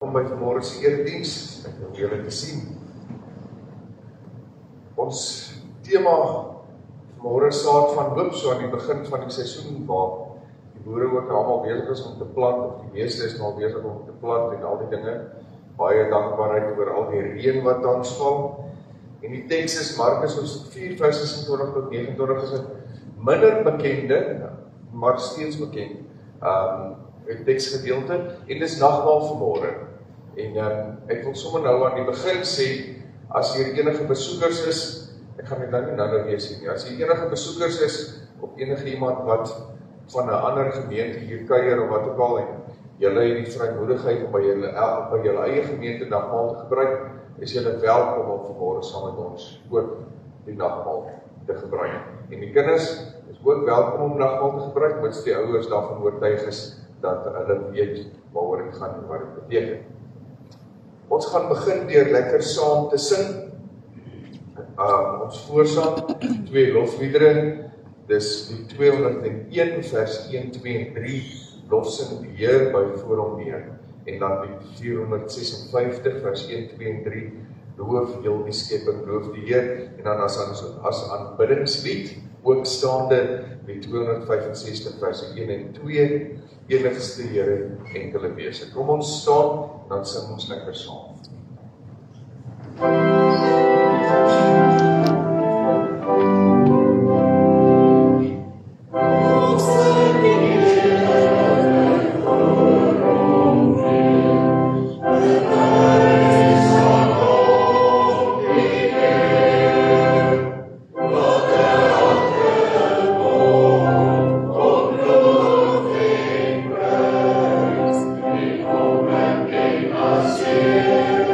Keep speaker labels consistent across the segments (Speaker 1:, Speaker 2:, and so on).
Speaker 1: Om by vanmôre se erediens om julle te sien. Ons tema vanmôre saad van hoop, so aan die begin van die seisoen waar die boere ook almal besig is om te plant, of die meeste is nou besig om te plant en al die dinge. Baie dankbaarheid oor al die reën wat ons val. En die teks is Markus 4 vers 26 tot 29 is 'n minder bekende, maar steeds bekend teksgedeelte en dis nagmaal vanmôre. En ek wil sommer nou aan die begin sê, as hier enige besoekers is, ek gaan dit nou weer sê nie, as hier enige besoekers is, of enige iemand wat van 'n ander gemeente hier kuier of wat ook al, en julle het die vrymoedigheid om by julle eie gemeente nagmaal te gebruik, is julle welkom om vanmôre saam met ons ook die nagmaal te gebruik. En die kinders is ook welkom om nagmaal te gebruik, mits die ouers daarvan oortuig is dat hulle weet waaroor dit gaan en wat dit beteken. Ons gaan begin deur lekker saam te sing. Ons voorsang 2 lofliedere, dis die 201 vers 1, 2 en 3, lofsing die Heer by voor hom neer. En dan die 456 vers 1, 2 en 3, loof heel die skepping, loof die Heer. En dan as aanbiddingslied, ook staande die 265 vers 1 en 2, enigste Here enkele wese. Kom ons staan, dan sing ons lekker saam.
Speaker 2: Yeah.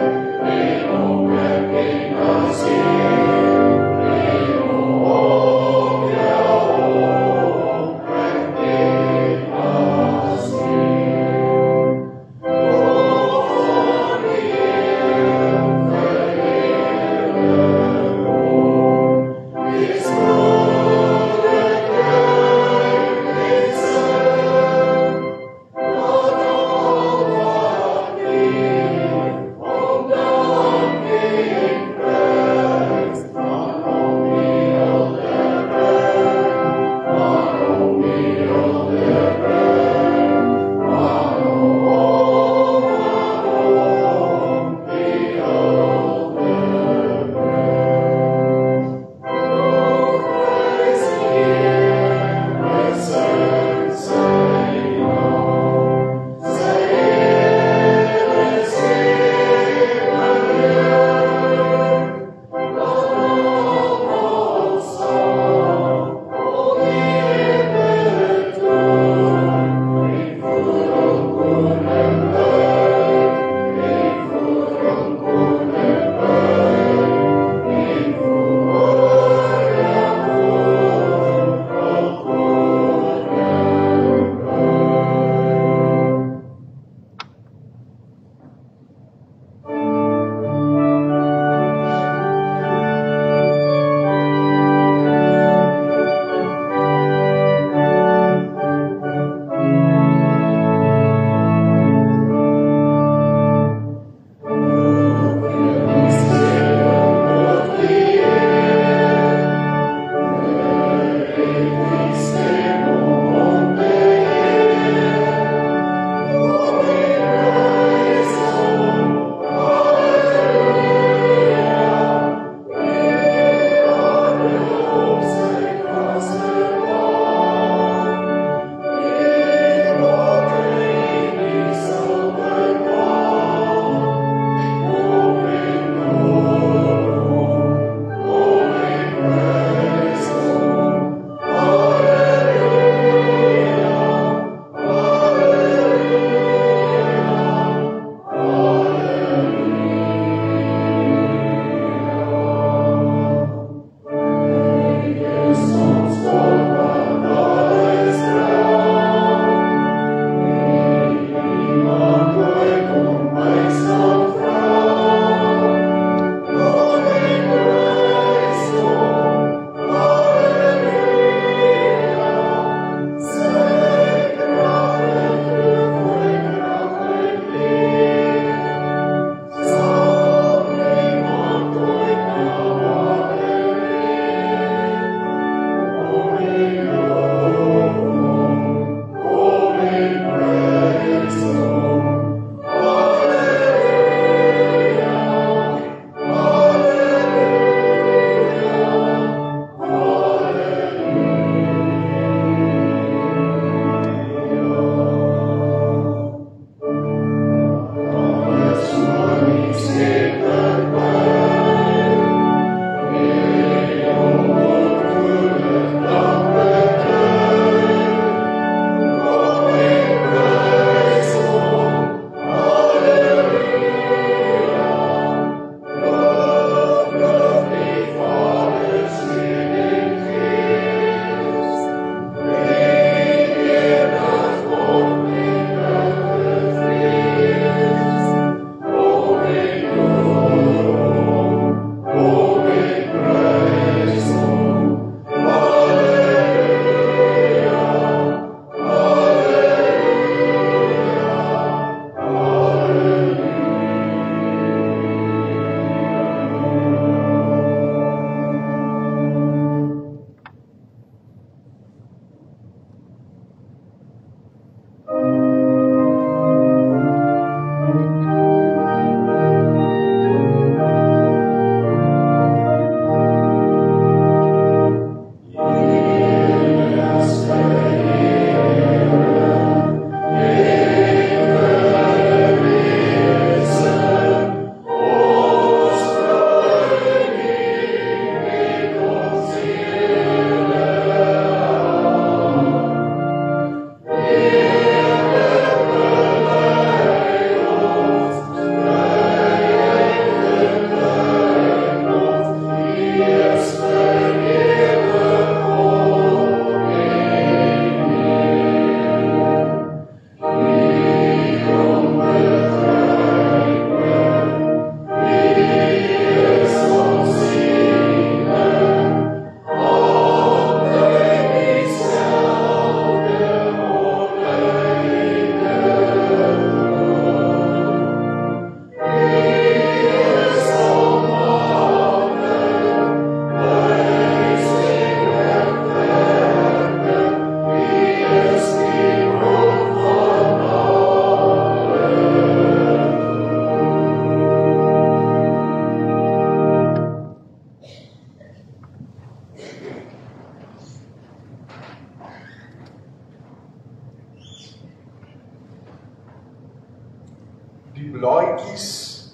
Speaker 1: blaadjies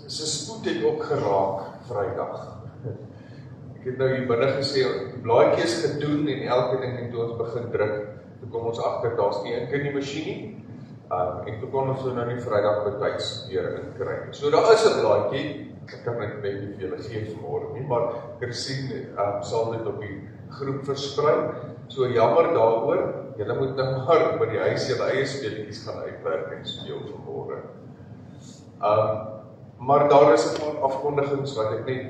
Speaker 1: se spoed het ook geraak Vrydag. Ek het nou hier binne gesê, die blaadjie is gedoen en elke ding en toe ons begin druk, toe kom ons agter, daar's nie ink in die masjien nie, en toe kon ons nou nie Vrydag betyds weer inkry. So daar is 'n blaadjie, ek kan dit net nie vir julle gee vanmôre nie, maar Christine sal dit op die groep versprei. So jammer daaroor, julle moet nou maar by die huis julle eie speletjies gaan uitwerk en speel vanmôre. Maar daar is 'n paar afkondigings wat ek net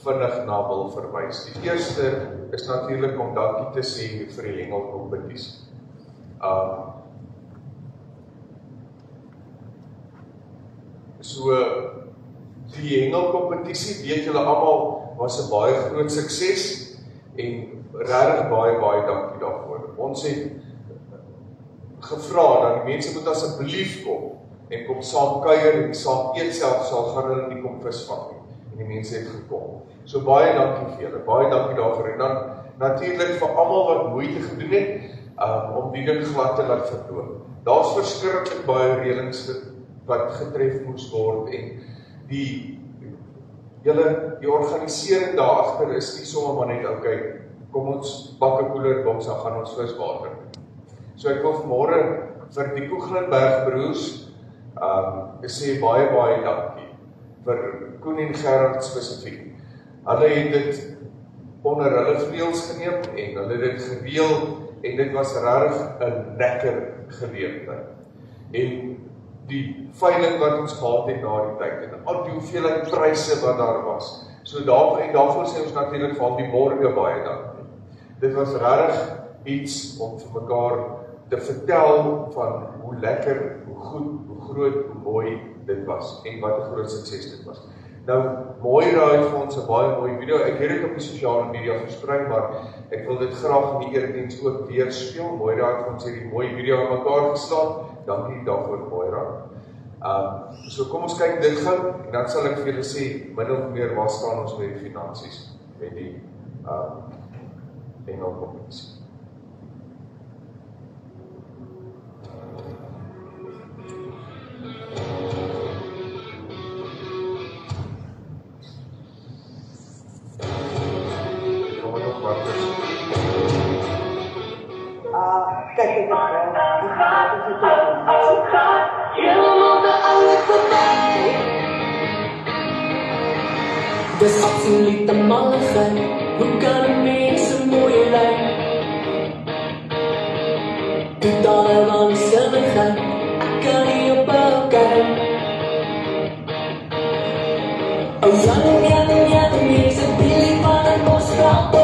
Speaker 1: vinnig na wil verwys. Die eerste is natuurlik om dankie te sê vir die hengelkompetisie. So die hengelkompetisie, weet julle almal, was 'n baie groot sukses en regtig baie dankie daarvoor. Ons het gevra dat die mense moet asseblief kom en kom saam kuier en saam eet, selfs sal gaan hulle nie kom visvang nie. En die mense het gekom. So baie dankie vir julle, baie dankie daarvoor. En dan natuurlik vir almal wat moeite gedoen het om die ding glad te laat verloop. Daar's verskriklik baie reëlings wat getref moes word en die organisering daar agter is nie sommer maar net okay, kom ons bak 'n koeler boks, dan gaan ons viswater. So ek wil vanmôre vir die Koeglenberg broers sê baie dankie vir Koen en Gerard spesifiek. Hulle het dit onder hulle vleuels geneem en hulle het dit gereël en dit was regtig 'n lekker geleentheid. En die veiling wat ons gehad het na die tyd en al die hoeveelheid pryse wat daar was. So daarvoor sê ons natuurlik van die borge baie dankie. Dit was regtig iets om vir mekaar te vertel van hoe lekker, hoe goed, hoe groot, hoe mooi dit was en wat 'n groot sukses dit was. Nou, Moira het vir ons 'n baie mooi video. Ek het dit op die sosiale media versprei, maar ek wil dit graag in die erediens ook weer speel. Moira het vir ons hierdie mooi video aan mekaar geslaan. Dankie daarvoor, Moira. So kom ons kyk dit gou en dan sal ek vir julle sê min of meer waar staan ons met die finansies met die hengelkompetisie.
Speaker 2: Dis absolute malligheid, hoe kan 'n mens so mooi lyk? Totale waansinnigheid, ek kan nie ophou kyk. Oh Jan, is 'n billie van 'n bosveld.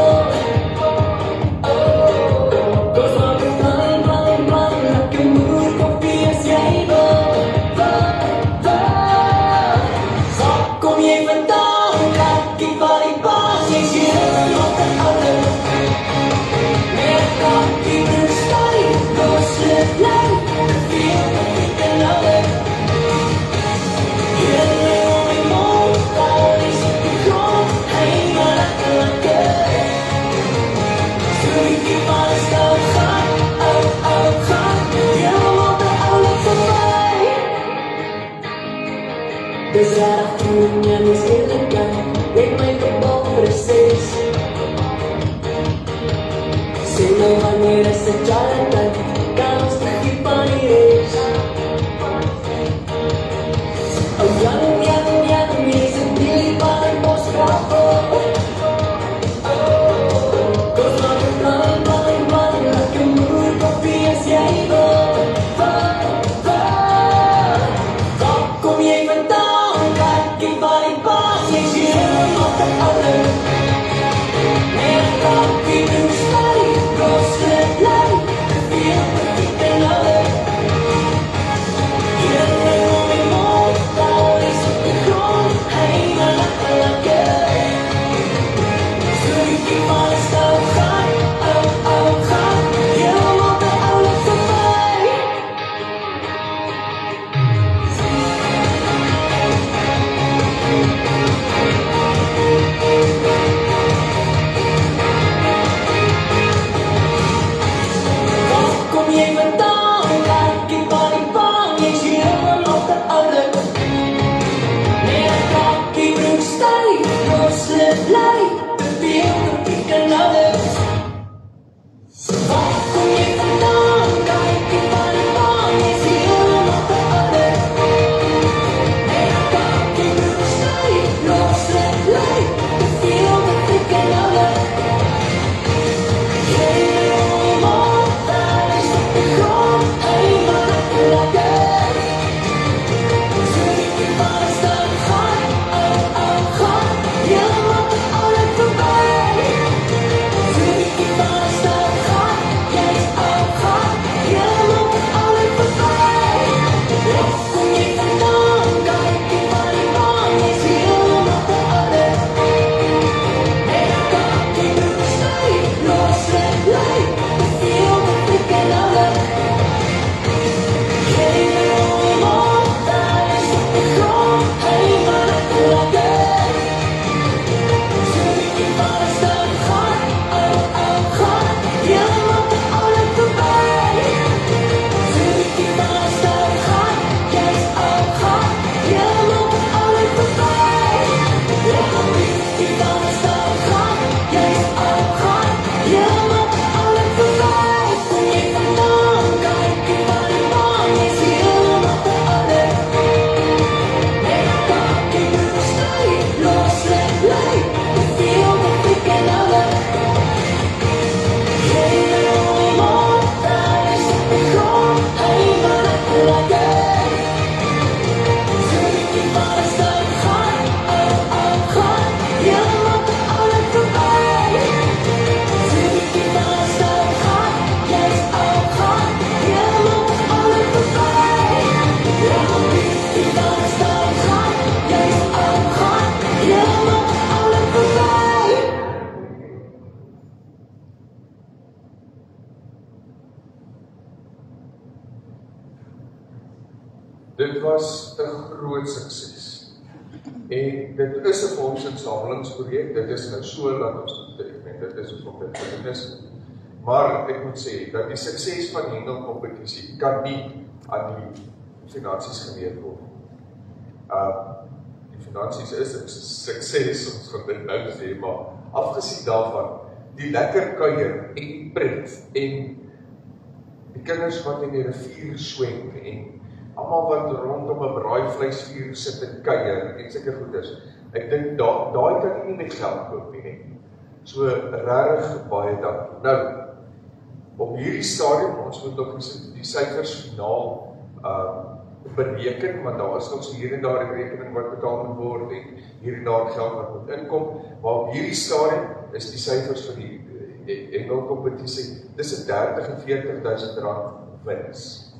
Speaker 2: Dis reg toen jy nie eerlik kan, weet my gebal precies. Sê nou wanneer is het jare tyd, kan ons terugkie van die reis. Oh Jan, is een billie van 'n bosveld. Kom maak 'n plan, laat jou moer koffie as jy wil. Waar kom jy vandaan?
Speaker 1: dit was 'n groot sukses. En dit is 'n fondsinsamelingsprojek, dit is nou so dat ons dit is op dit is. Maar ek moet sê, dat die sukses van die hengelkompetisie kan nie aan die finansies gemeet word. Die finansies is 'n sukses, ons gaan dit nou sê, maar afgesien daarvan, die lekker kuier en die pret en die kinders wat in die rivier swem en almal wat rondom 'n braaivleisvuur sit en kuier en sulke goeders. Ek dink daai kan nie met geld koop nie. So regtig baie dankie. Nou, op hierdie stadium, ons moet nog die syfers finaal bereken, want daar is nog so hier en daar 'n rekening wat betaal moet word en hier en daar geld wat moet inkom, maar op hierdie stadium is die syfers vir die hengelkompetisie, dis 'n 30 en 40.000 rand wins.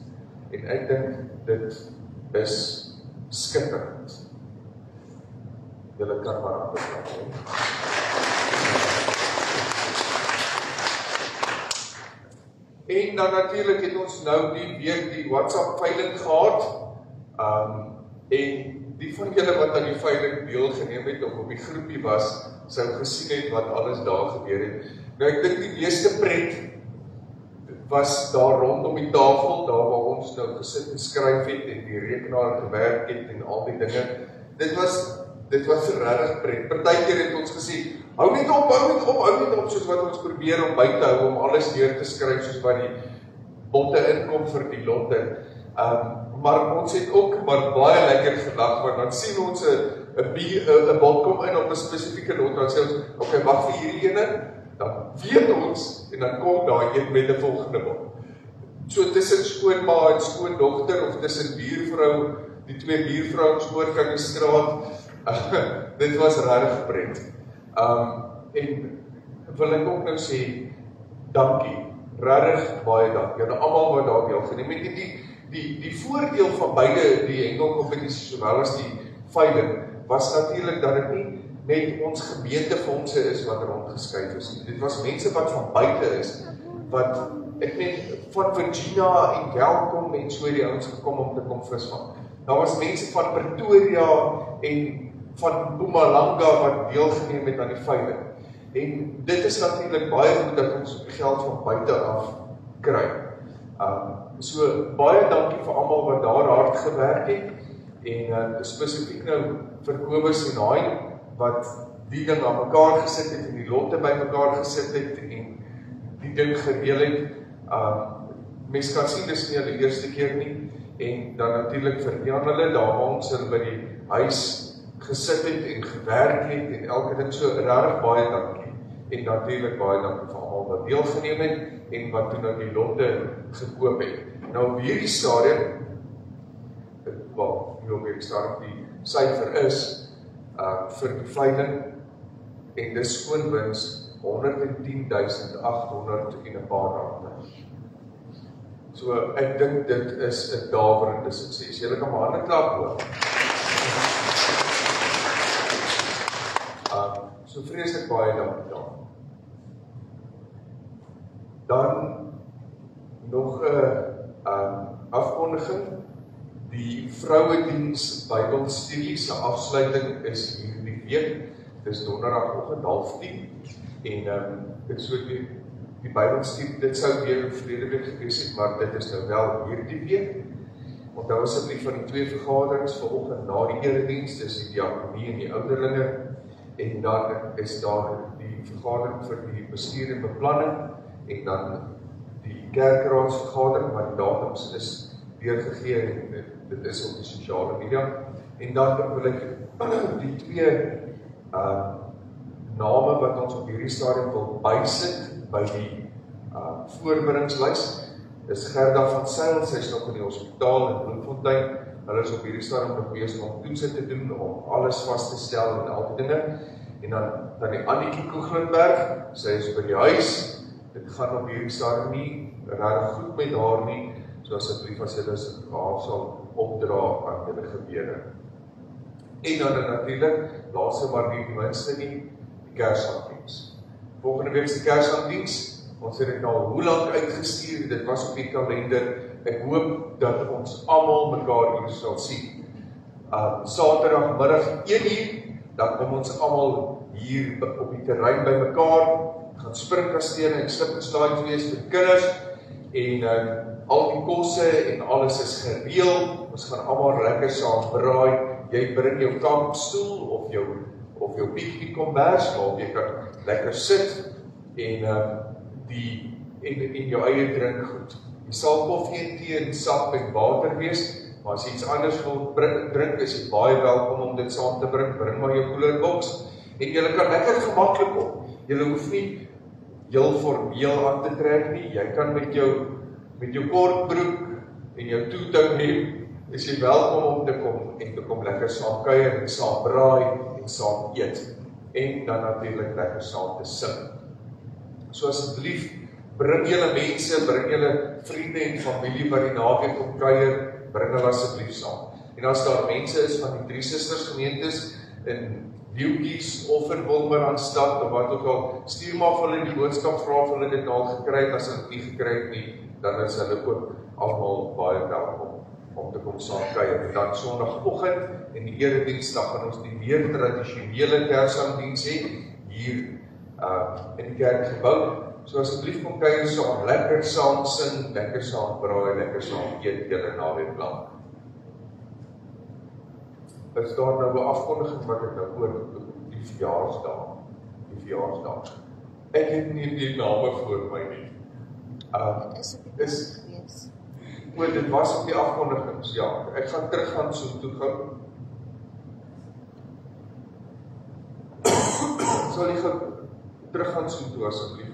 Speaker 1: En ek dink dit is skitterend. Julle kan maar aan betrap. En dan natuurlik het ons nou die WhatsApp veiling gehad. En die van julle wat aan die veiling deelgeneem het of op die groepie was, sou gesien het wat alles daar gebeur het. Nou ek dink die meeste pret was daar rondom die tafel, daar waar ons nou gesit en skryf het en die rekenaar gewerk het en al die dinge. Dit was regtig pret. Partykeer het ons gesê, hou net op, soos wat ons probeer om by te hou, om alles neer te skryf, soos wat die botte inkom vir die lotte. Maar ons het ook maar baie lekker gelag, want dan sien ons 'n bot kom in op 'n spesifieke lot, dan sê ons, okay, wag vir hierdie ene, dan weet ons, en dan kom daar een met 'n volgende bot. So tussen skoonma en skoondogter, of tussen buurvrou, die twee buurvrouens oor aan die straat, dit was regtig pret. En wil ek ook nou sê, dankie, regtig baie dankie, en almal wat daar deelgeneem het. Die voordeel van beide die hengelkompetisie sowel as die veiling was natuurlik dat dit nie net ons gemeentefondse is wat rondgeskuif is. Dit was mense wat van buite is, wat ek meen van Virginia en Welkom en so die ouens gekom om te kom visvang. Daar was mense van Pretoria en van Mpumalanga wat deelgeneem het aan die veiling. En dit is natuurlik baie goed dat ons geld van buite af kry. So baie dankie vir almal wat daar hard gewerk het en spesifiek nou vir Kobus en Hein wat die ding aan mekaar gesit het en die lotte by mekaar gesit het en die ding gereël het. Mens kan sien dis nie die eerste keer nie en dan natuurlik vir Jan hulle daar waar ons by die huis gesit het en gewerk het en elke ding so regtig baie dankie. En natuurlijk baie dankie vir almal wat deelgeneem het en wat toe nou die lotte gekoop het. Nou op hierdie stadium, die syfer is vir die veiling en dis skoonwins 110.800 en 'n paar rande. So ek dink dit is 'n daverende sukses. Julle kan maar hande klap hoor. So vreeslik baie dankie daar. Dan nog 'n afkondiging. Die Vrouediens Bybelstudie se afsluiting is hierdie week. Dis donderdagoggend 9:30 en dit so die Bybelstudie, dit sou weer verlede week gewees het, maar dit is nou wel hierdie week. Onthou asseblief van die twee vergaderings vanoggend na die erediens, dis die diakonie en die ouderlinge. En dan is daar die vergadering vir die bestuur en beplanning en dan die kerkraadsvergadering, maar die datums is deurgegee en dit is op die sosiale media. En dan wil ek die twee name wat ons op hierdie stadium wil bysit by die voorbereidingslys is Gerda van Sail, sy is nog in die hospitaal in Bloemfontein. Hulle is op hierdie stadium nog besig om toetse te doen, om alles vas te stel en al die dinge. En dan die Annetjie Koeglenberg, sy is by die huis. Dit gaan op hierdie stadium nie regtig goed met haar nie, so asseblief as julle haar sal opdra aan julle gebede. En dan natuurlik, laaste maar nie die minste nie, die Kersanddiens. Volgende week se Kersanddiens, ons het dit nou hoe lank uitgestuur, dit was op die kalender, ek hoop dat ons almal mekaar hier sal sien. Saterdagmiddag 1:00, dan kom ons almal hier op die terrein by mekaar, gaan springkastele en slip en slide wees vir kinders, en al die kosse en alles is gereël, ons gaan almal lekker saam braai, jy bring jou kampstoel of jou piknik kombers, waar jy kan lekker sit, en jou eie drinkgoed. Jy sal koffie en tee en sap en water wees, maar as jy iets anders wil drink, is jy baie welkom om dit saam te bring maar jou koelerboks, en jy kan lekker gemaklik op. Jy hoef nie heel formeel aan te trek nie, jy kan met jou kortbroek en jou toetou is jy welkom om te kom lekker saam kuier en saam braai en saam eet, en dan natuurlik lekker saam te sing. So asseblief, bring julle mense, bring julle vriende en familie wat die naweek kom kuier, bring hulle asseblief saam. En as daar mense is van die Drie Susters gemeentes in Leeuwkies of in Wilmerandstad of wat ook al, stuur maar vir hulle die boodskap, vra of hulle dit al gekry het, as hulle dit nie gekry het nie, dan is hulle ook almal baie welkom om te kom saam kuier. En dan Sondagoggend en die erediensdag gaan ons die meer tradisionele Kersangdiens hê hier in die kerkgebou. So asseblief kom kuier saam, lekker saam sing, lekker saam braai, lekker saam eet julle naweek lank. Is daar nou 'n afkondiging wat ek nou oor die verjaarsdag. Ek het nie die name voor my nie. Dit was op die afkondigings, ja. Ek gaan teruggaan so toe gou. Sal jy gou teruggaan so toe asseblief?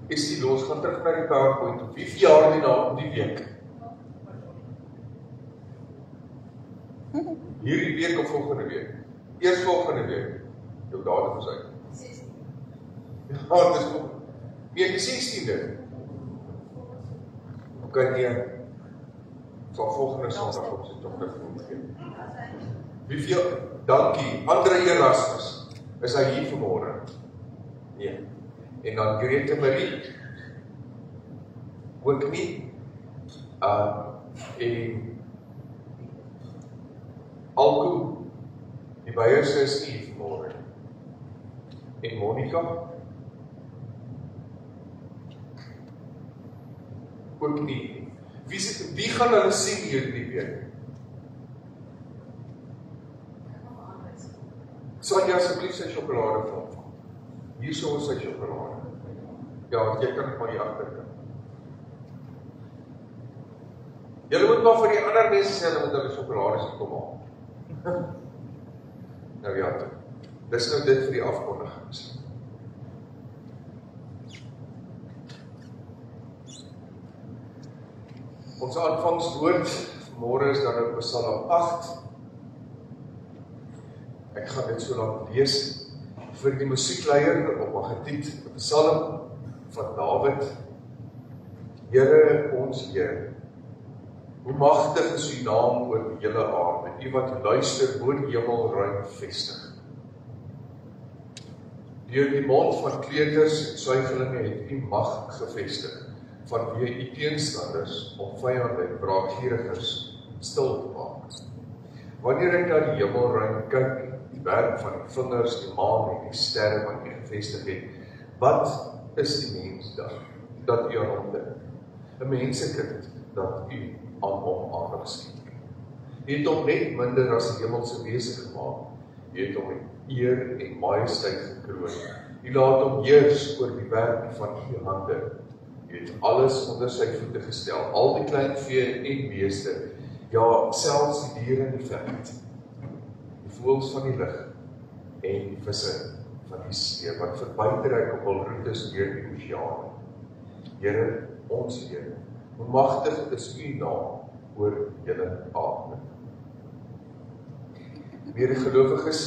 Speaker 1: Is die los, gaan terug na die PowerPoint. Wie verjaar die week? Hierdie week of volgende week? Eers volgende week. Jou datum is uit. 16. Ja, dit is nog. Week die 16de. Ok, nee. Sal volgende Sondag op sy togter gee. Wie verjaar? Dankie. Andre Erasmus. Is hy hier vanmôre? Nee. En dan Grete Marie, ook nie, en Alko, die Beierse is nie vanmôre, en Monica, ook nie. Wie gaan hulle sien hier die week? Sal jy asseblief sy sjokolade van? Hier so is sy sjokolade. Ja, jy kan het maar hier agterkant. Julle moet maar vir die ander mense sê, hulle moet hulle sjokolades kom haal. Nou ja, dis nou dit vir die afkondigings. Ons aanvangswoord vanmôre is dan op Psalm 8. Ek gaan dit so lank lees. Vir die musiekleier op 'n getiet, 'n psalm van Dawid. Here ons Heer, hoe magtig is u naam oor die hele aarde, u wat luister bo die hemelruim vestig. Deur die mond van kleuters en suigelinge het u mag gevestig, vanweë u teenstanders om vyande en wraakgieriges stil te maak. Wanneer ek na die hemelruim kyk, die werk van die vingers, die maan en die sterre wat u gevestig het, wat is die mens dan, dat u aan hom dink? 'n mensekind, dat u aan hom aandag skenk. U het hom net minder as die hemelse wese gemaak, u het hom met eer en majesteit gekroon, u laat hom heers oor die werk van u hande, u het alles onder sy voete gestel, al die klein vee en beeste, ja, selfs die diere in die veld, die voëls van die lug en die visse van die see, wat verbytrek op hul roetes deur die oseaan. Here, ons Here, hoe magtig is u naam oor julle aarde. Medegelowiges,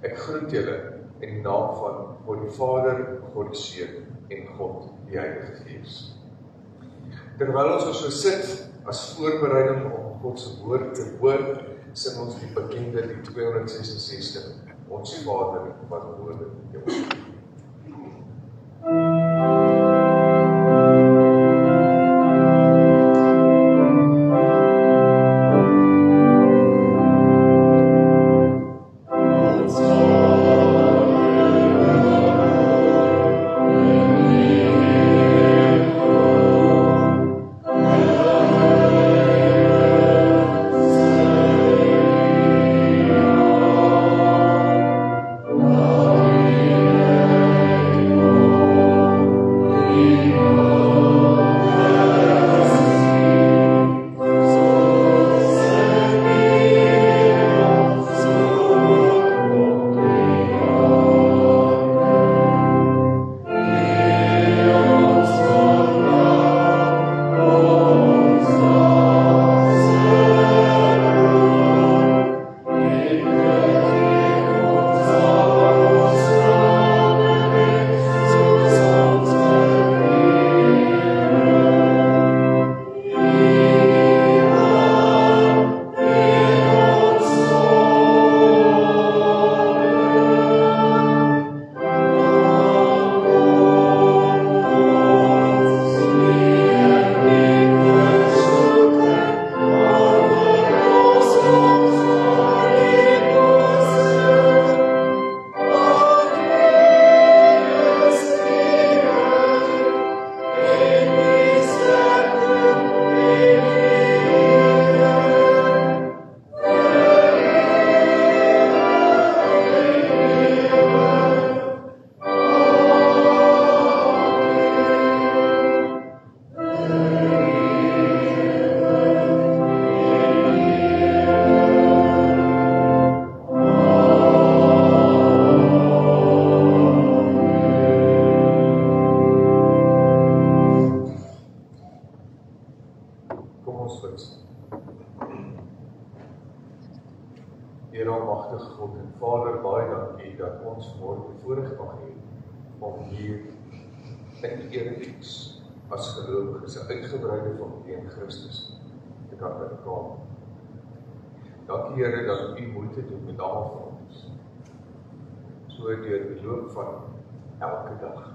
Speaker 1: ek groet julle in die naam van God die Vader, God die Seun en God die Heilige Gees. Terwyl ons so sit as voorbereiding om God se woord te hoor, sing ons die bekende die 266, Ons Vader wat woord in jou. Here almagtige God en Vader, baie dankie dat ons vanmôre voorreg mag hê om hier in die erediens as gelowiges, 'n uitgebreide familie in Christus te kan bykom. Dankie Here dat U moeite doen met almal van ons. So deur die loop van elke dag.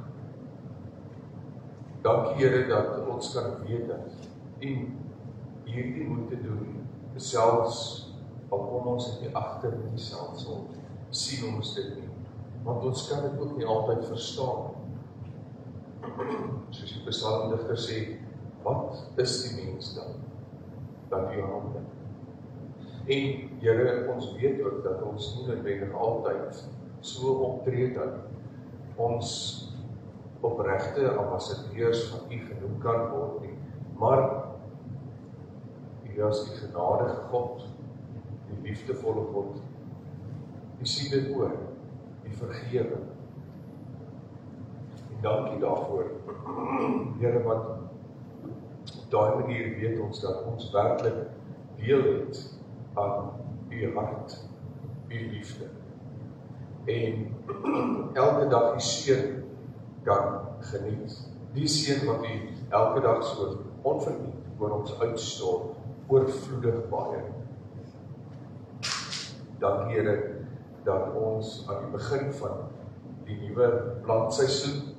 Speaker 1: Dankie Here dat ons kan weet dat U hierdie moeite doen, selfs al kom ons in die agter nie selfs om sien ons dit nie, want ons kan dit ook nie altyd verstaan. Soos die psalmdigter sê, wat is die mens dan, dat U hande? En Here, ons weet ook dat ons nie noodwendig altyd so optree dat ons opregte ambassadeurs van U genoem kan word nie, maar U as die genadige God, die liefdevolle God, U sien dit oor, die vergewe. En dankie daarvoor, Here, want op daai manier weet ons dat ons werklik deel het aan U hart, U liefde. En elke dag die seën kan geniet. Die seën wat U elke dag so onverdiend oor ons uitstort, oorvloedig baie. Dankie Here dat ons aan die begin van die nuwe plantseisoen,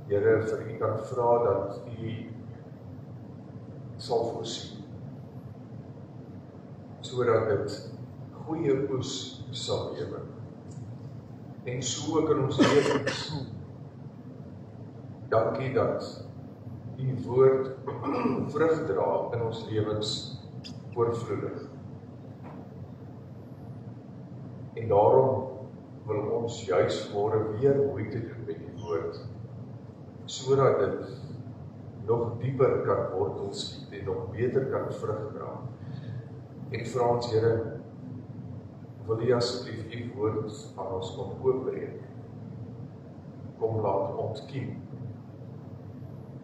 Speaker 1: Here, vir U kan vra dat U sal voorsien, sodat dit goeie oes sal lewe. En so ook in ons lewens. Dankie dat U woord vrug dra in ons lewens oorvloedig. En daarom wil ons juis môre weer moeite doen met die woord, sodat dit nog dieper kan wortel skiet en nog beter kan vrug dra. En vra ons Here, wil U asseblief U woord aan ons kom oopbreek, kom laat ontkiem,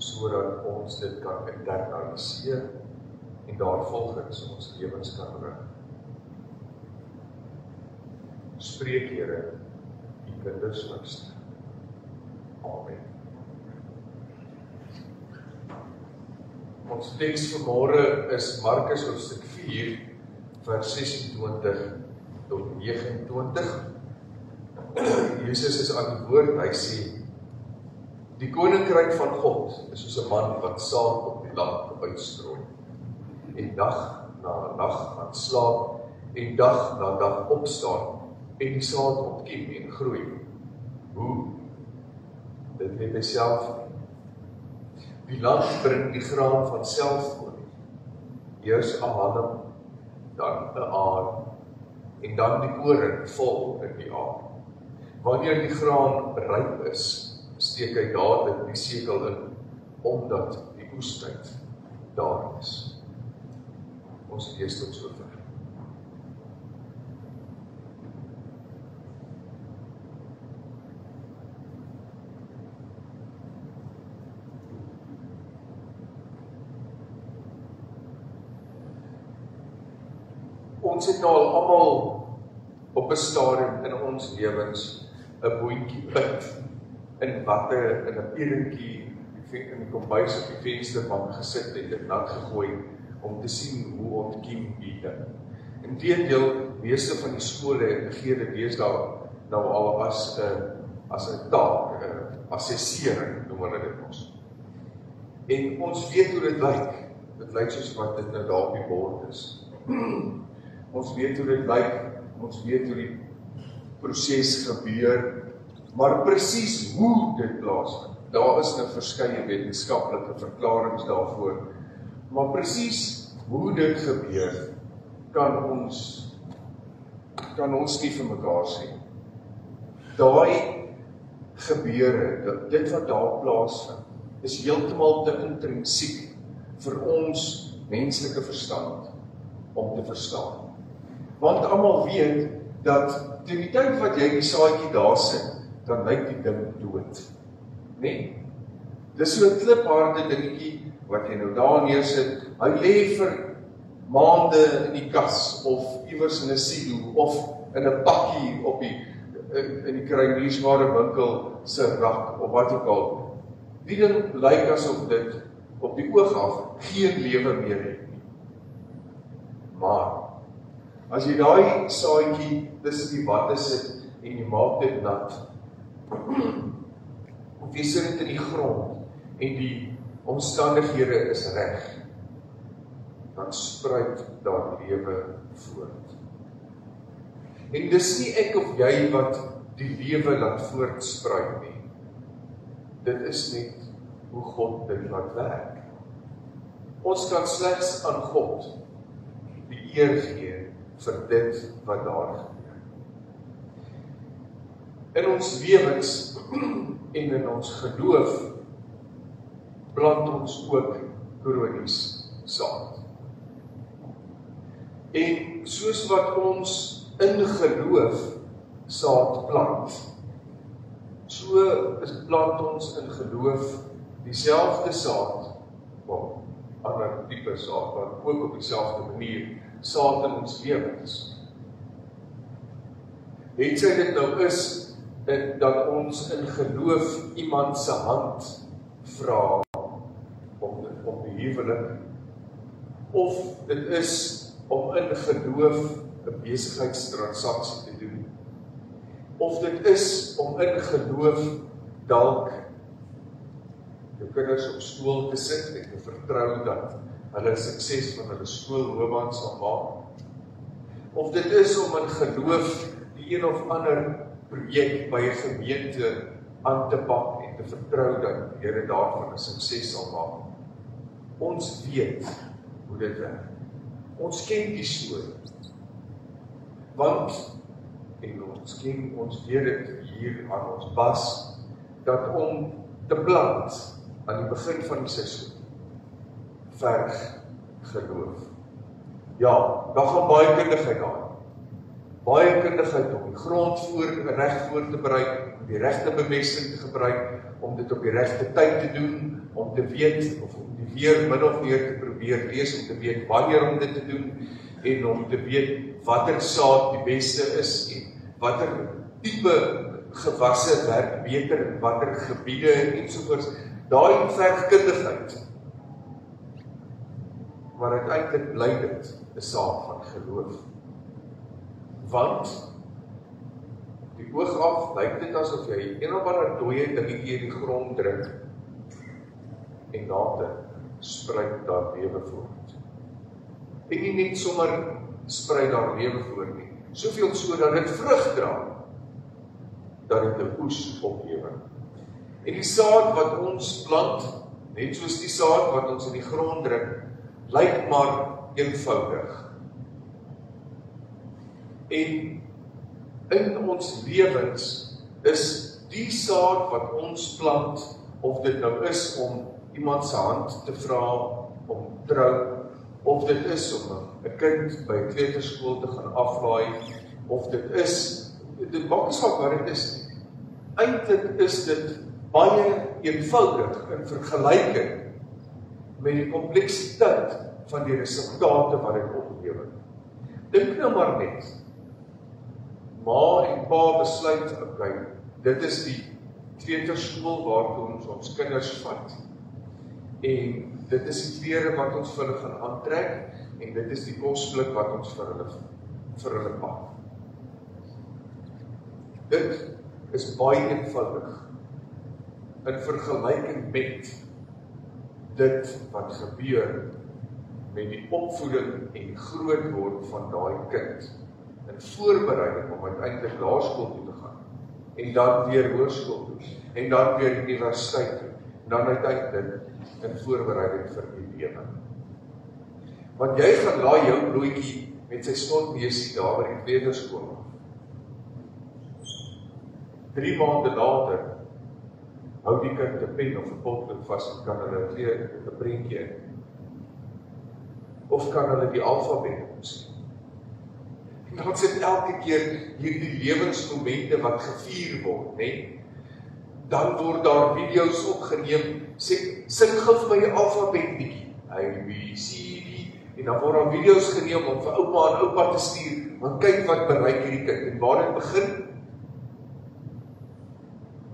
Speaker 1: sodat ons dit kan internaliseer en daarvolgens ons lewens kan rig. Spreek Here kinders luister. Amen. Ons teks vanmôre is Markus hoofstuk 4, vers 26 tot 29. Jesus is aan die woord, hy sê, die koninkryk van God is soos 'n man wat saad op die land uitstrooi, en dag na dag gaan slaap, en dag na dag opstaan, en die saad opkiem en groei. Hoe? Dit weet hy self nie. Die land bring die graan van self voor. Eers 'n halm, dan 'n aar, en dan die koring vol in die aar. Wanneer die graan ryp is, steek hy dadelik die sekel in, omdat die oestyd daar is. Ons lees tot sover. Ons het nou al almal op 'n stadium in ons lewens 'n bootjie put in watte in 'n pierentjie in die kombuis op die vensterbank gesit en dit nat gegooi om te sien hoe ontkiem die ding. Inteendeel, meeste van die skole gee dit deesdae nou al as 'n taak, assessering noem hulle dit ons. En ons weet hoe dit lyk. Dit lyk soos wat dit nou daar op die bord is. Ons weet hoe dit lyk, ons weet hoe die proses gebeur, maar presies hoe dit plaasvind. Daar is nou verskeie wetenskaplike verklaringe daarvoor, maar presies hoe dit gebeur, kan ons nie vir mekaar sê. Daai gebeure, dit wat daar plaasvind, is heeltemal te intrinsiek vir ons menslike verstand om te verstaan. Want almal weet dat teen die tyd wat jy die saadjie daar sit, dan lyk die ding dood. Nee. Dis so 'n klipharde dingetjie wat jy nou daar neersit. Hy lê vir maande in die kas of iewers in 'n silo of in 'n pakkie op in die kruideniersware winkel se rak of wat ook al. Die ding lyk asof dit op die oog af geen lewe meer het nie. Maar as jy daai saadjie tussen die watte sit en jy maak dit nat, of jy sit dit in die grond en die omstandighede is reg, dan spruit daar lewe voort. En dis nie ek of jy wat die lewe laat voortspruit nie. Dit is net hoe God dit laat werk. Ons kan slegs aan God die eer gee vir dit wat daar gebeur. In ons lewens en in ons geloof plant ons ook kronies saad. En soos wat ons in geloof saad plant, so plant ons in geloof dieselfde saad, ander tipe saad, maar ook op dieselfde manier saad in ons lewens. Het sy dit nou is, dat ons in geloof iemand se hand vra om die huwelik, of dit is om in geloof 'n besigheidstransaksie te doen, of dit is om in geloof dalk jou kinders op skool te sit en te vertrou dat hulle sukses van hulle skoolloopbaan sal maak, of dit is om in geloof die een of ander projek by 'n gemeente aan te pak en te vertrou dat die Here daarvan 'n sukses sal maak. Ons weet hoe dit werk. Ons ken die storie. Want, en ons weet dit hier aan ons bas, dat om te plant aan die begin van die seisoen, verg geloof. Ja, daar gaan baie kundigheid aan. Baie kundigheid om die grond reg voor te berei, om die regte bemesting te gebruik, om dit op die regte tyd te doen, om te weet, of om die weer min of meer te probeer lees, om te weet wanneer om dit te doen, en om te weet watter saad die beste is, en watter tipe gewasse werk beter in watter gebiede ensovoorts. Daai verkundigheid. Maar uiteindelik bly dit 'n saak van geloof. Want die oog af lyk dit asof jy een of ander dooie dingetjie in die grond druk en later spruit daar lewe voort. En nie net sommer spruit daar lewe voort nie, soveel so dat dit vrug dra, dat dit 'n oes oplewer. En die saad wat ons plant, net soos die saad wat ons in die grond druk, lyk maar eenvoudig. En in ons lewens is die saad wat ons plant, of dit nou is om iemand se hand te vra om trou, of dit is om 'n kind by 'n kleuterskool te gaan aflaai, of dit maak nie saak wat dit is nie. Eintlik is dit baie eenvoudig in vergelyking met die kompleksiteit van die resultate wat dit oplewer. Dink nou maar net, ma en pa besluit, okay, dit is die kleuterskool waartoe ons kinders vat. En dit is die klere wat ons vir hulle gaan aantrek, en dit is die kosblik wat ons vir hulle pak. Dit is baie eenvoudig in vergelyking met dit wat gebeur met die opvoeding en grootword van daai kind in voorbereiding om uiteindelik laerskool toe te gaan, en dan weer hoërskool toe, en dan weer universiteit toe, en dan uiteindelik in voorbereiding vir die lewe. Want jy gaan laai jou broodjie met sy snotneusie daar by die kleuterskool af. 3 maande later hou die kind 'n pen of 'n potlood vas en kan hulle 'n prentjie in. Of kan hulle die alfabet opsien. En dan sit elke keer hierdie lewensmomente wat gevier word, né? Dan word daar video's opgeneem, sing gou vir my die alfabet bietjie, A, B, C, D, en dan word daar video's geneem om vir ouma en oupa te stuur, want kyk wat bereik hierdie kind, en waar dit begin,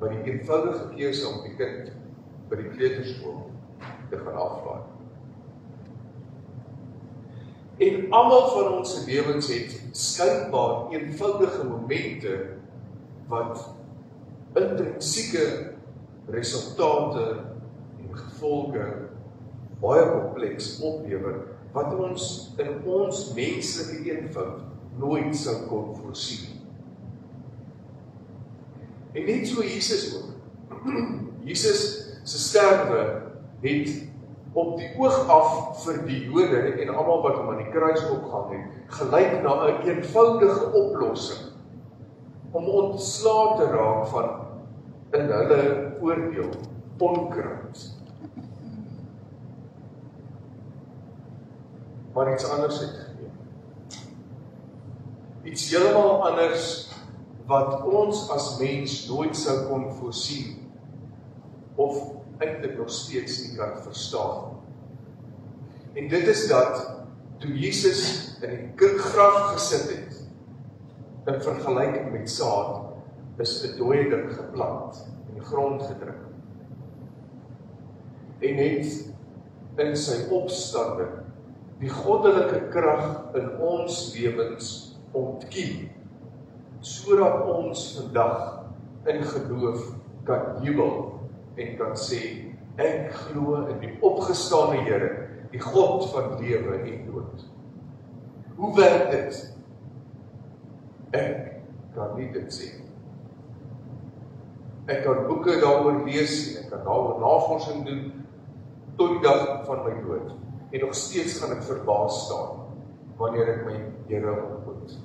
Speaker 1: by die eenvoudige keuse om die kind by die kleuterskool te gaan aflaai. En almal van ons lewens het skynbaar eenvoudige momente wat intrinsieke resultate en gevolge baie kompleks oplewer, wat ons in ons menslike eenvoud nooit sou kon voorsien. En net so Jesus ook. Jesus se sterwe het op die oog af vir die Jode en almal wat hom aan die kruis opgehang het, gelyk na 'n eenvoudige oplossing om ontslae te raak van in hulle oordeel onkruid. Maar iets anders het gebeur. Iets heeltemal anders wat ons as mens nooit sou kon voorsien of eintlik nog steeds nie kan verstaan. En dit is dat toe Jesus in die graf gesit het, in vergelyking met saad, is 'n dooie ding geplant en die grond gedruk. En het in sy opstanding die goddelike krag in ons lewens ontkiem, sodat ons vandag in geloof kan jubel en kan sê, ek glo in die opgestane Here, die God van lewe en dood. Hoe werk dit? Ek kan nie dit sê. Ek kan boeke daaroor lees en ek kan daaroor navorsing doen tot die dag van my dood. En nog steeds gaan ek verbaas staan wanneer ek my Here ontmoet.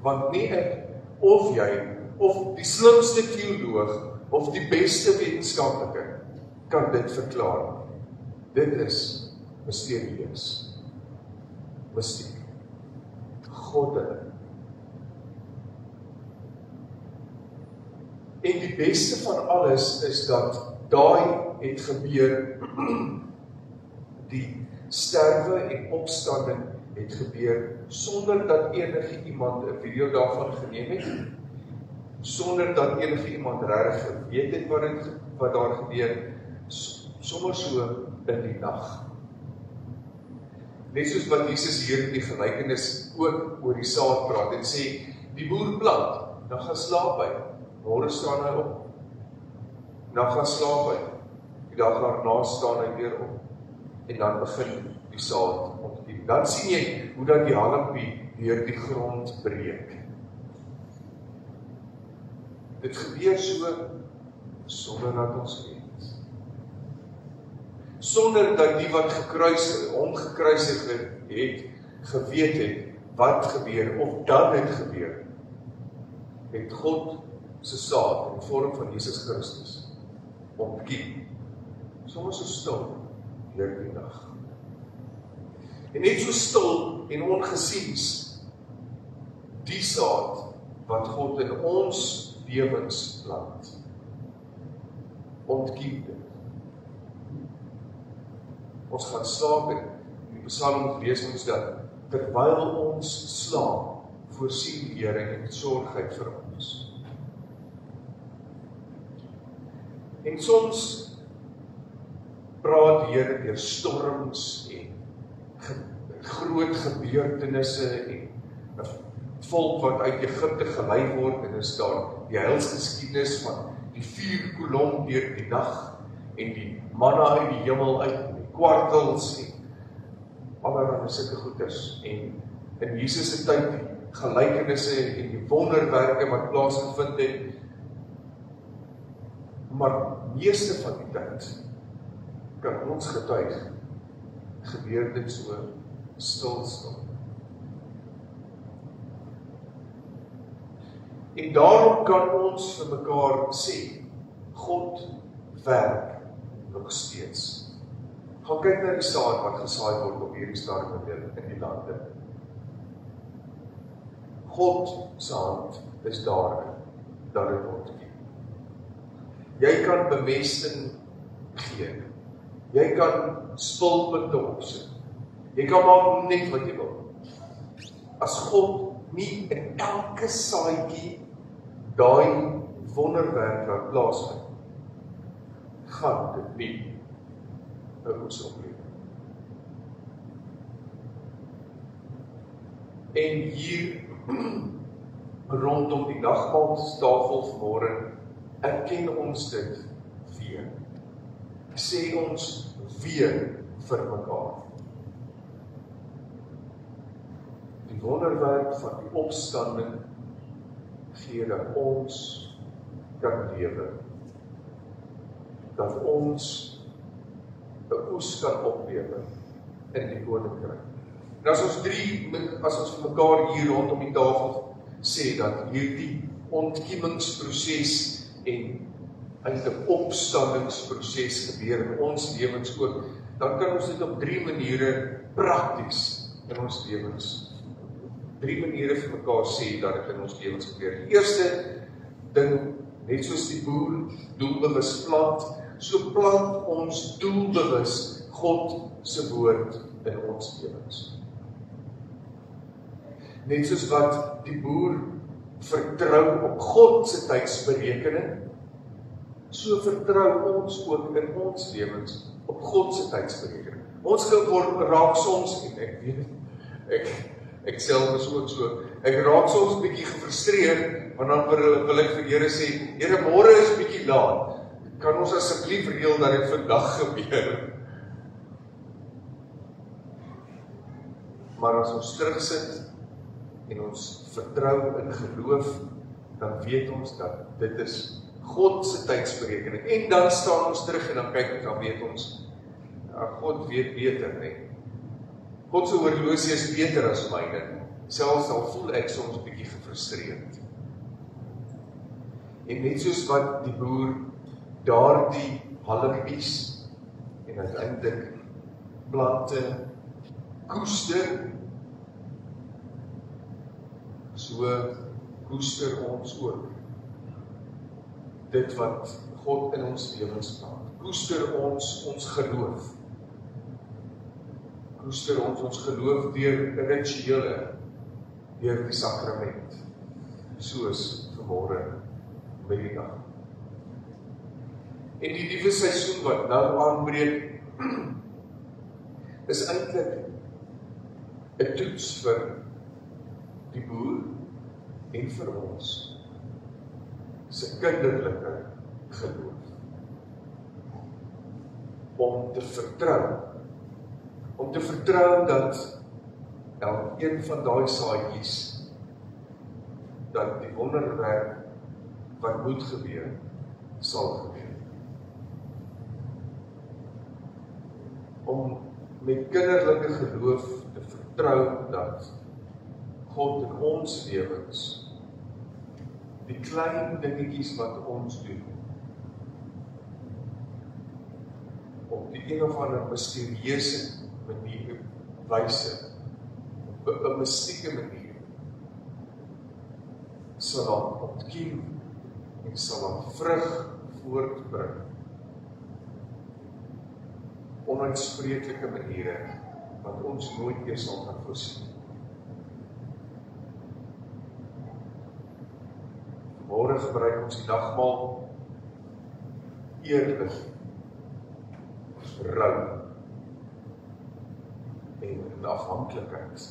Speaker 1: Want nie ek of jy of die slimste teoloog of die beste wetenskaplike kan dit verklaar. Dit is misterieus. Mystiek. Goddelik. En die beste van alles is dat daai het gebeur, die sterwe en opstanding het gebeur sonder dat enige iemand 'n video daarvan geneem het sonder dat enige iemand regtig geweet het wat daar gebeur, sommer so in die nag. Net soos wat Jesus hier in die gelykenis ook oor die saad praat en sê, die boer plant, dan gaan slaap hy, môre staan hy op, dan gaan slaap hy, die dag daarna staan hy weer op, en dan begin die saad ontkiem. Dan sien jy hoe dat die halmpie deur die grond breek. Dit gebeur so, sonder dat ons weet. Sonder dat die wat hom gekruisig het, geweet het, wat gebeur, of dat dit gebeur, het God se saad in vorm van Jesus Christus ontkiem. Soms so stil deur die nag. En net so stil en ongesiens die saad wat God in ons lewens plant. Ontkiem dit. Ons gaan slaap en die Psalm lees ons dat terwyl ons slaap, voorsien die Here en sorg hy vir ons. En soms praat die Here deur storms en groot gebeurtenisse en 'n volk wat uit Egipte gelei word, en is daar die heilsgeskiedenis van die vuurkolom deur die nag en die manna uit die hemel uit, en die kwartels en allerlei sulke goeders, en in Jesus se tyd die gelykenisse en die wonderwerke wat plaasgevind het, maar meeste van die tyd kan ons getuig, gebeur dit so stil. En daarom kan ons vir mekaar sê, God werk nog steeds. Gaan kyk na die saad wat gesaai word op hierdie stadium in die lande. God se hand is daar, dat dit ontkiem. Jy kan bemesting gee. Jy kan spulpunte opsit. Jy kan maak net wat jy wil. As God nie in elke saadjie daai wonderwerk wat plaasvind, gaan dit nie 'n oes oplewer. En hier rondom die nagmaaltafel vanmôre erken ons dit weer. Sê ons weer vir mekaar. Die wonderwerk van die opstanding gee dat ons kan lewe. Dat ons 'n oes kan oplewe in die koninkryk. En as ons vir mekaar hier rondom die tafel sê dat hierdie ontkiemingsproses en eintlik opstandingsproses gebeur in ons lewens ook, dan kan ons dit op 3 maniere prakties in ons lewens, 3 maniere vir mekaar sê dat dit in ons lewens gebeur. Die eerste ding, net soos die boer doelbewus plant, so plant ons doelbewus God se woord in ons lewens. Net soos wat die boer vertrou op God se tydsberekening, so vertrou ons ook in ons lewens op God se tydsberekening. Ons raak soms, en ek weet, ek self is ook so, ek raak soms bietjie gefrustreerd, want dan wil ek vir Here sê, Here, môre is bietjie laat, kan ons asseblief reël dat dit vandag gebeur? Maar as ons terugsit, en ons vertrou in geloof, dan weet ons dat dit is God se tydsberekening. En dan staan ons terug en dan kyk ons, dan weet ons, God weet beter, nee. God se horlosie is beter as myne. Selfs al voel ek soms 'n bietjie gefrustreerd. En net soos wat die boer daardie halmpies en uiteindelik plante koester, so koester ons ook dit wat God in ons lewens plant. Koester ons geloof. Koester ons geloof deur rituele, deur die sakrament, soos vanmôre by die dag. En die nuwe seisoen wat nou aanbreek, is eintlik 'n toets vir die boer en vir ons se kinderlike geloof. Om te vertrou dat elkeen van daai saadjies, dat die wonderwerk wat moet gebeur, sal gebeur. Om met kinderlike geloof te vertrou dat God in ons lewens die klein dingetjies wat ons doen, op die een of ander misterieuse manier, wyse, op 'n mystieke manier, sal dan ontkiem en sal dan vrug voortbring. Onuitspreeklike maniere, wat ons nooit eers sal kan voorsien. Vanmôre gebruik ons die nagmaal eerlik, rou en in afhanklikheid.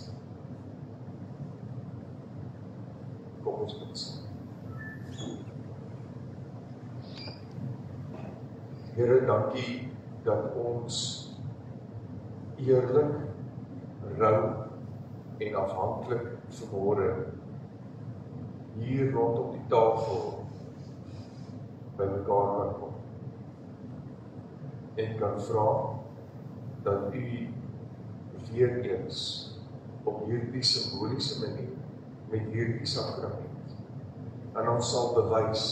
Speaker 1: Kom ons bid saam. Here, dankie dat ons eerlik, rou en afhanklik vanmôre hier rondom die tafel by mekaar kan kom. En kan vra dat u weer eens op hierdie simboliese manier met hierdie sakrament en ons sal bewys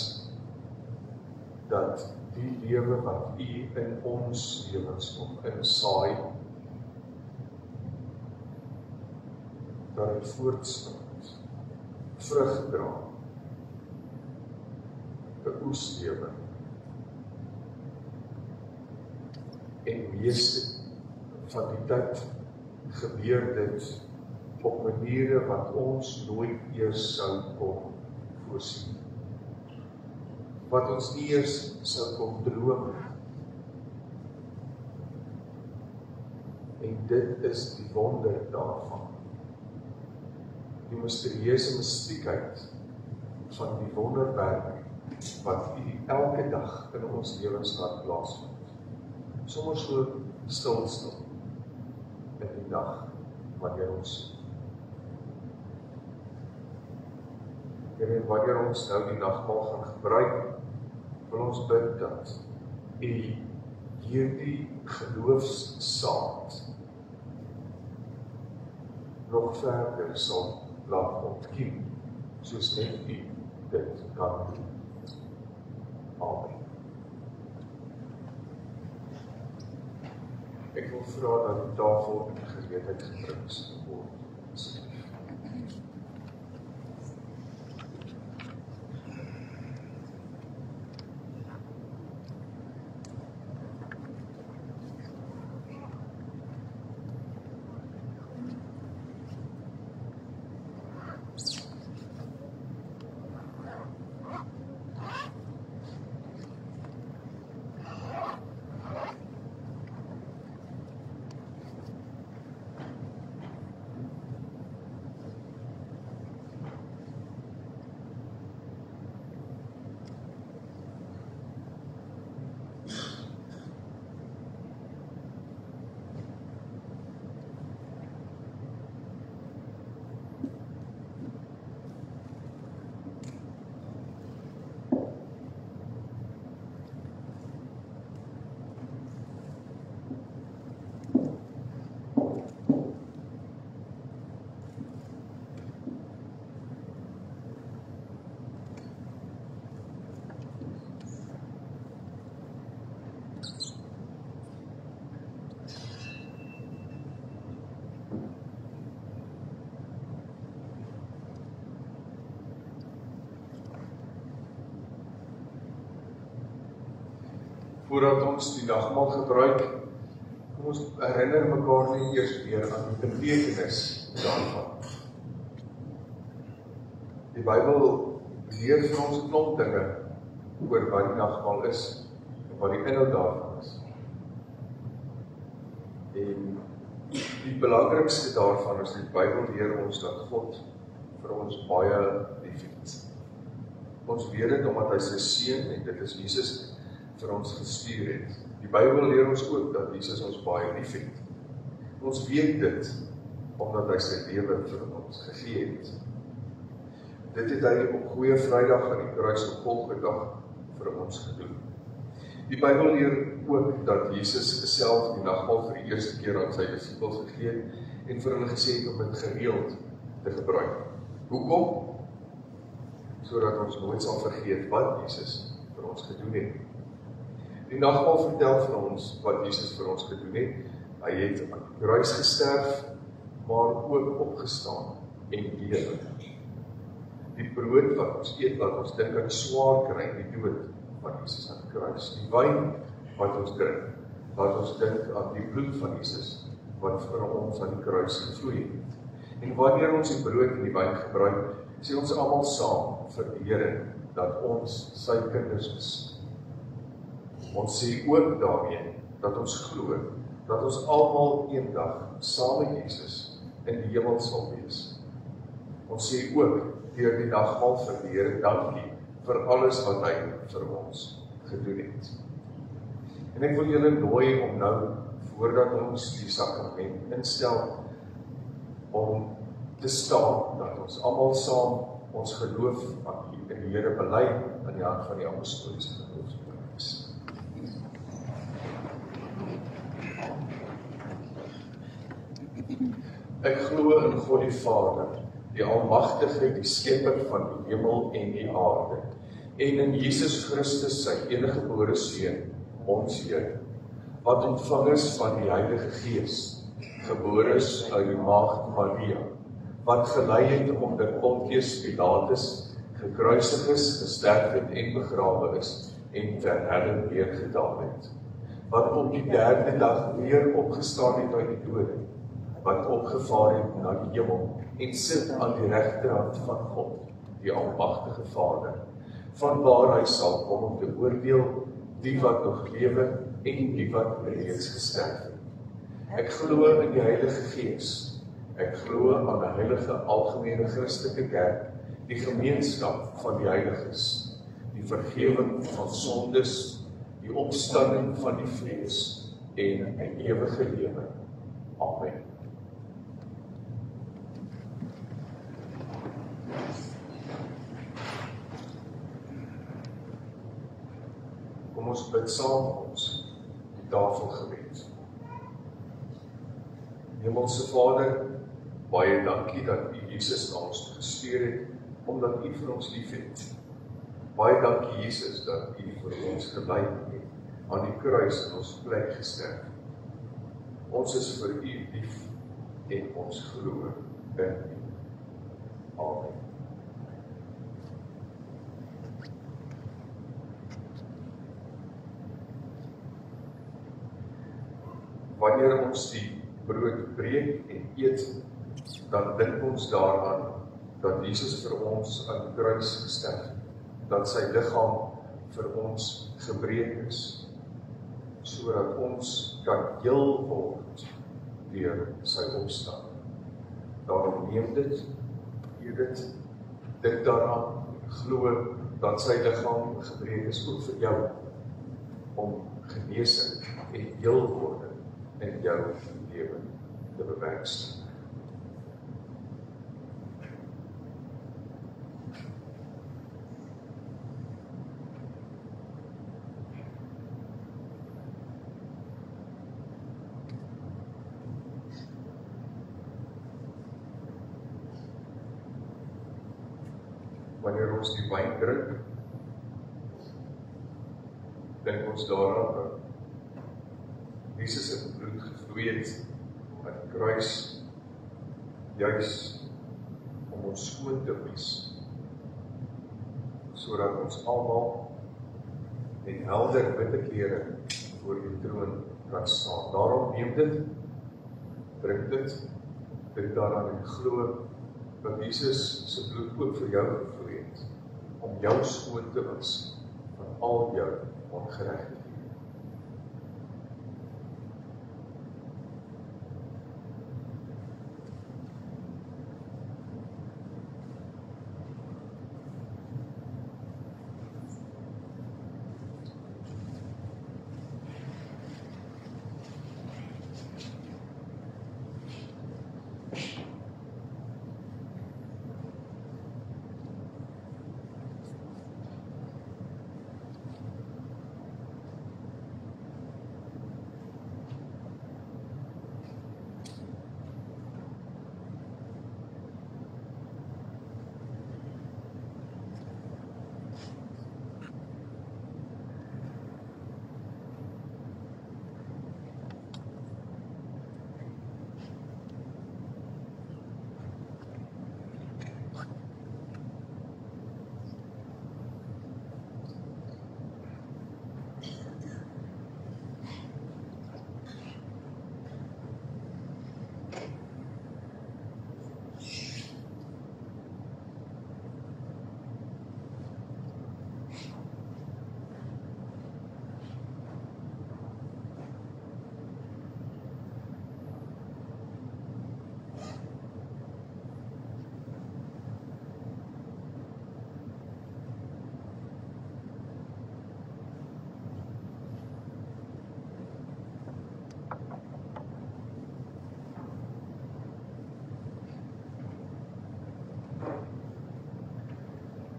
Speaker 1: dat die lewe wat u in ons lewens kom insaai, dat het voortstand, vrug dra, 'n oeslewe. En meeste van die tyd gebeur dit op maniere wat ons nooit eers sou kon voorsien. Wat ons nie eers sou kon droom. En dit is die wonder daarvan. Die misterieuse mystiekheid van die wonderwerk wat u elke dag in ons lewens laat plaasvind. Sommige so stilstil in die dag wanneer ons wanneer ons nou die nagmaal gaan gebruik, wil ons bid dat u hierdie geloofssaad nog verder sal laat ontkiem, soos net u dit kan doen. Amen. Ek wil vra dat die tafel in gereedheid gebring sal word. Voordat ons die nagmaal gebruik, kom ons herinner mekaar net eers weer aan die betekenis daarvan. Die Bybel leer vir ons 'n klomp dinge oor wat die nagmaal is en wat die inhoud daarvan is. En die belangrikste daarvan is die Bybel leer ons dat God vir ons baie lief het. Ons weet dit omdat hy sy seun, en dit is Jesus, vir ons gestuur het. Die Bybel leer ons ook dat Jesus ons baie lief het. Ons weet dit omdat hy sy lewe vir ons gegee het. Dit het hy op Goeie Vrydag aan die kruis op Golgotha vir ons gedoen. Die Bybel leer ook dat Jesus self die nagmaal vir die eerste keer aan sy disippels gegee het en vir hulle gesê het om dit gereeld te gebruik. Hoekom? Sodat ons nooit sal vergeet wat Jesus vir ons gedoen het. Die nagmaal vertel vir ons wat Jesus vir ons gedoen het. Hy het aan die kruis gesterf, maar ook opgestaan en lewe. Die brood wat ons eet, wat ons dink aan swaar kry, die dood van Jesus aan die kruis. Die wyn wat ons drink, wat ons dink aan die bloed van Jesus, wat vir ons aan die kruis gevloei het. En wanneer ons die brood en die wyn gebruik, sê ons almal saam vir die Here dat ons sy kinders is. Ons sê ook daarmee dat ons glo dat ons almal eendag saam met Jesus in die hemel sal wees. Ons sê ook deur die nagmaal vir die Here dankie vir alles wat hy vir ons gedoen het. En ek wil julle nooi om nou, voordat ons die sakrament instel, om te staan, dat ons almal saam ons geloof in die Here bely aan die hand van die apostoliese geloofsbelijdenis. Ek glo in God die Vader, die Almagtige, die Skepper van die hemel en die aarde, en in Jesus Christus, sy eniggebore Seun, ons Here, wat ontvang is van die Heilige Gees, gebore is uit die Maagd Maria, wat gelei het onder Pontius Pilatus, gekruisig is, gesterf het en begrawe is, en ter helle neergedaal het, wat op die derde dag weer opgestaan het uit die dode, wat opgevaar het na die hemel, en sit aan die regterhand van God, die Almagtige Vader, vanwaar hy sal kom om te oordeel die wat nog lewe en die wat reeds gesterf het. Ek glo in die Heilige Gees. Ek glo aan 'n heilige algemene Christelike kerk, die gemeenskap van die heiliges, die vergewing van sondes, die opstanding van die vlees en 'n ewige lewe. Amen. Kom ons bid saam ons die tafelgebed. Hemelse Vader, baie dankie dat U Jesus na ons gestuur het, omdat U vir ons lief het. Baie dankie Jesus dat U vir ons gelei het, aan die kruis in ons plek gesterf. Ons is vir U lief en ons glo in U. Amen. Wanneer ons die brood breek en eet, dan dink ons daaraan dat Jesus vir ons aan die kruis gesterf het, dat sy liggaam vir ons gebreek is, sodat ons kan heel word deur sy opstaan. Daarom neem dit, eet dit, dink daaraan, glo dat sy liggaam gebreek is ook vir jou, om genesing en heel worde in jou lewe te bewerkstellig. Wanneer ons die wyn drink, dink ons daaraan dat Jesus se bloed gevloei het aan die kruis, juis om ons skoon te was, sodat ons almal met helder witte klere voor die troon kan staan. Daarom neem dit, drink dit, dink daaraan en glo dat Jesus se bloed ook vir jou gevloei het, om jou skoon te was van al jou ongeregtighede.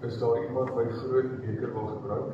Speaker 1: Is daar iemand wat die groot beker wil gebruik?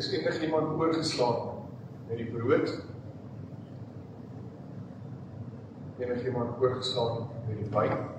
Speaker 1: Is enigiemand oorgeslaan met die brood? Enigiemand oorgeslaan met die wyn?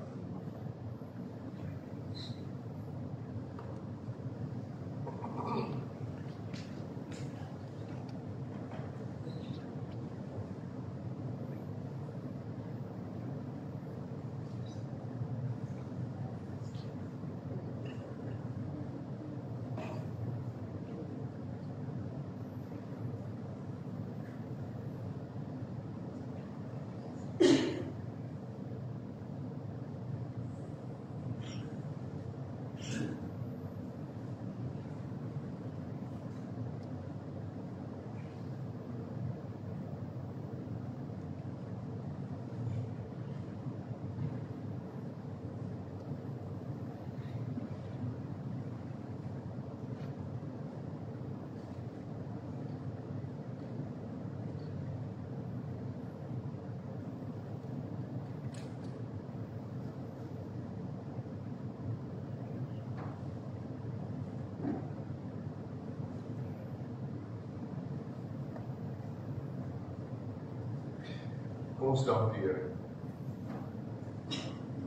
Speaker 1: Kom ons dank die Here.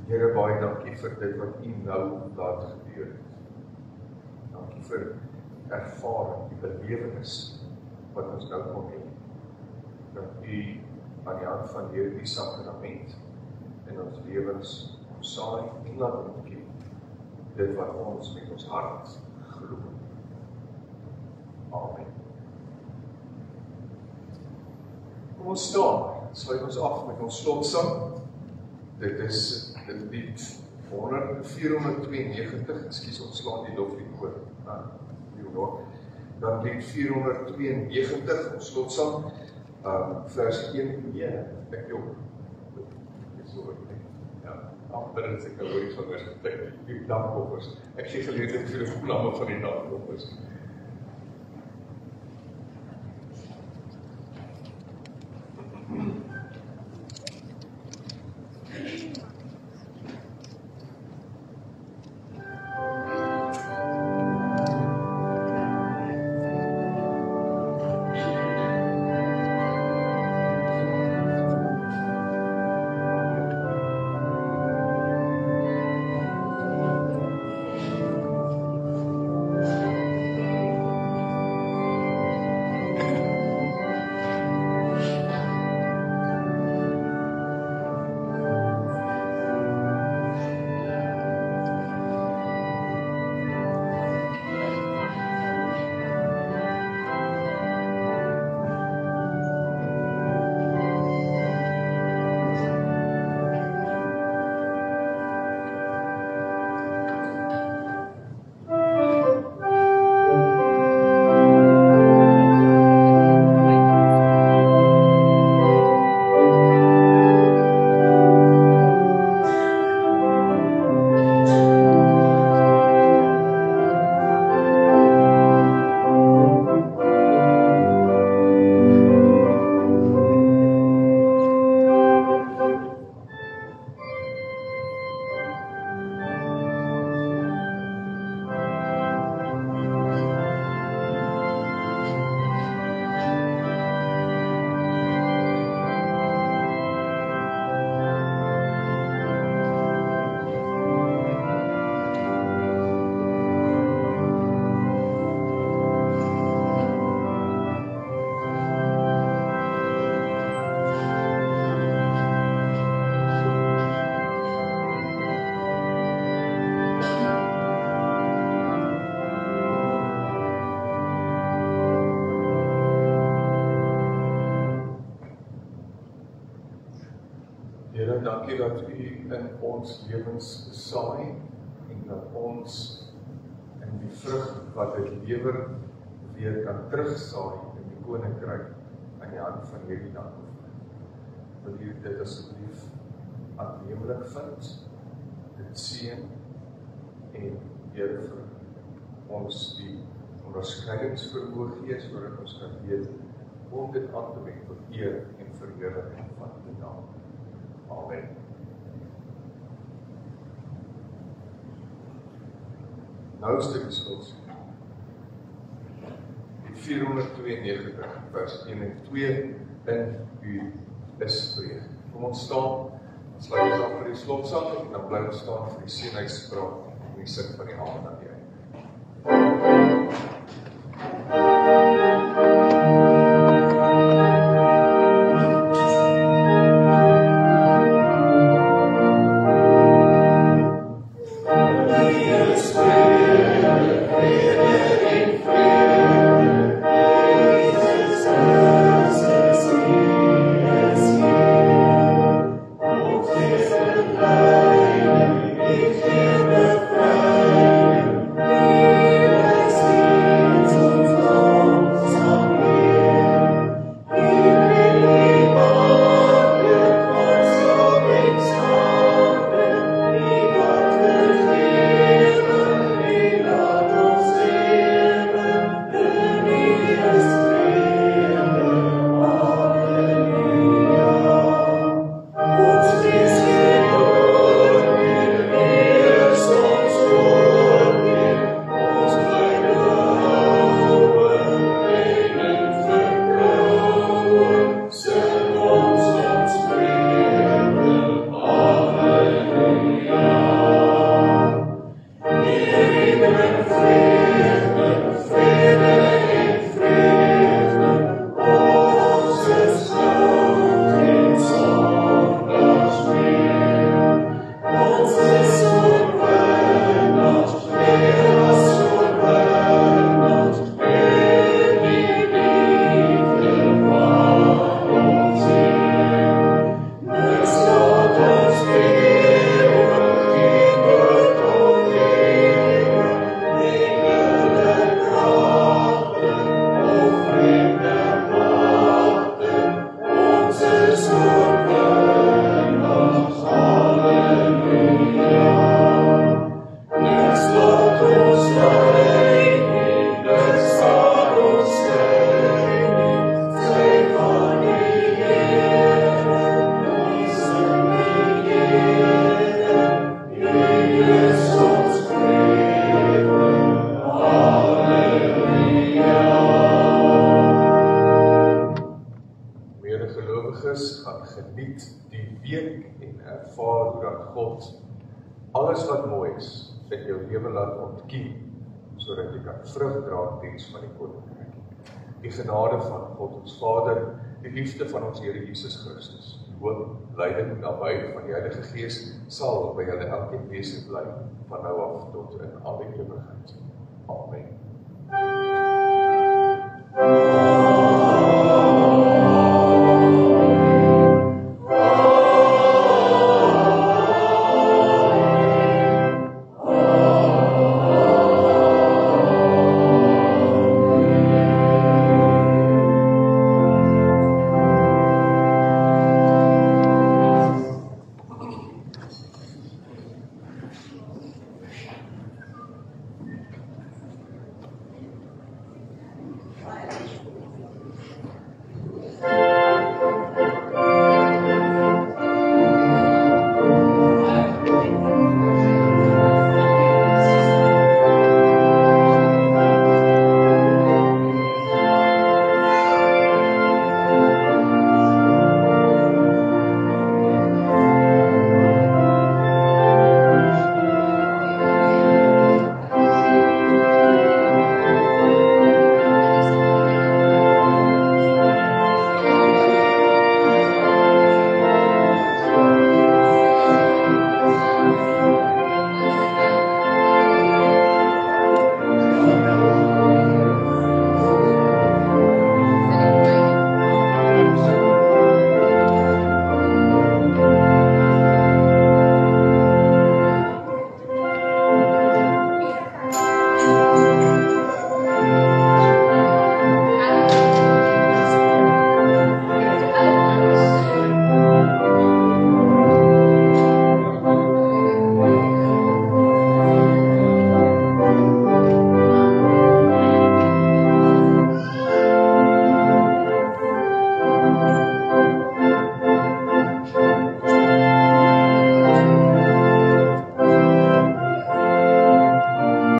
Speaker 1: Here, baie dankie vir dit wat U nou laat gebeur het. Dankie vir ervaring, die belewenis wat ons nou kon hê. Dat U aan die hand van hierdie sakrament in ons lewens saai en laat ontkiem dit wat ons met ons hart glo. Amen. Kom ons staan, sluit ons af met ons slotsang. Dit is dit lied 492, ekskuus, ons slaan die loflied oor. Dan lied 492, ons slotsang, vers 1b, ek jok. Ja, amper is ek nou iets van ons getek, die dankkoffers. Ek gee geleentheid vir die vlamme van die dankkoffers. Dankie dat U in ons lewens saai en dat ons in die vrug wat dit lewer weer kan terugsaai in die koninkryk aan die hand van hierdie dankoffer. Wil U dit asseblief aanneemlik vind, dit seën en Here vir ons die onderskeidingsvermoë gee sodat ons kan weet om dit aan te wend tot eer en verheerliking van U naam. Amen. Nou stuk is ons die 492 vers 1 en 2 in U is vrede. Kom ons staan, ons sluit ons af vir die slotsang en dan bly ons staan vir die seëningsspraak en die sin van die amen aan die einde. gelowiges gaan geniet die week en ervaar hoe dat God alles wat mooi is in jou lewe laat ontkiem, sodat jy kan vrug dra in diens van die Koninkryk. Die genade van God ons Vader, die liefde van ons Here Jesus Christus, die hoop, leiding en nabydheid van die Heilige Gees sal by julle elkeen wees en bly van nou af tot in alle ewigheid. Amen.